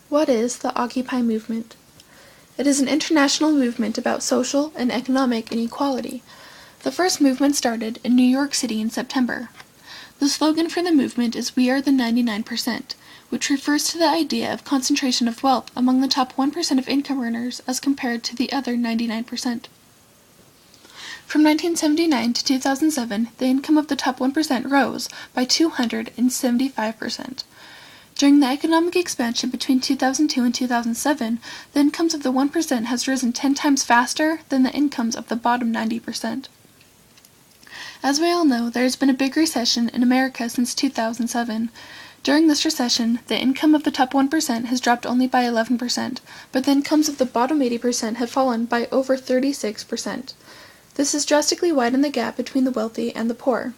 What is the Occupy movement? It is an international movement about social and economic inequality. The first movement started in New York City in September. The slogan for the movement is "We are the 99%, which refers to the idea of concentration of wealth among the top 1% of income earners as compared to the other 99%. From 1979 to 2007, the income of the top 1% rose by 275%. During the economic expansion between 2002 and 2007, the incomes of the 1% has risen 10 times faster than the incomes of the bottom 90%. As we all know, there has been a big recession in America since 2007. During this recession, the income of the top 1% has dropped only by 11%, but the incomes of the bottom 80% have fallen by over 36%. This has drastically widened the gap between the wealthy and the poor.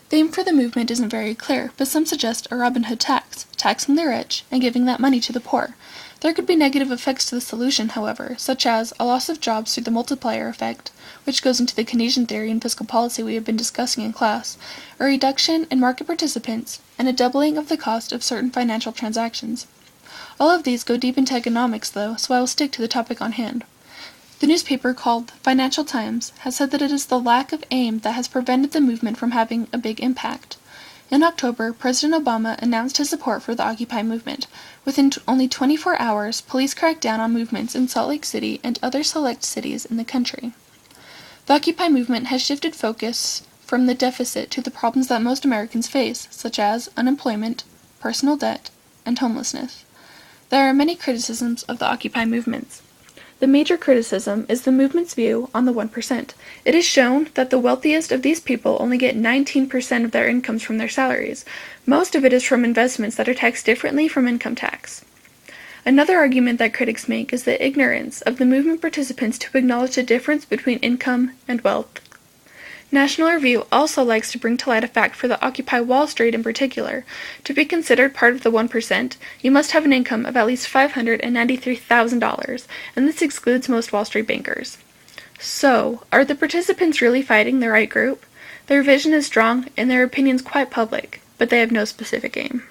The aim for the movement isn't very clear, but some suggest a Robin Hood tax, taxing the rich and giving that money to the poor. There could be negative effects to the solution, however, such as a loss of jobs through the multiplier effect, which goes into the Keynesian theory and fiscal policy we have been discussing in class, a reduction in market participants, and a doubling of the cost of certain financial transactions. All of these go deep into economics, though, so I will stick to the topic on hand. The newspaper called Financial Times has said that it is the lack of aim that has prevented the movement from having a big impact. In October, President Obama announced his support for the Occupy movement. Within only 24 hours, police cracked down on movements in Salt Lake City and other select cities in the country. The Occupy movement has shifted focus from the deficit to the problems that most Americans face, such as unemployment, personal debt, and homelessness. There are many criticisms of the Occupy movements. The major criticism is the movement's view on the 1%. It is shown that the wealthiest of these people only get 19% of their incomes from their salaries. Most of it is from investments that are taxed differently from income tax. Another argument that critics make is the ignorance of the movement participants to acknowledge the difference between income and wealth. National Review also likes to bring to light a fact for the Occupy Wall Street in particular. To be considered part of the 1%, you must have an income of at least $593,000, and this excludes most Wall Street bankers. So, are the participants really fighting the right group? Their vision is strong and their opinions quite public, but they have no specific aim.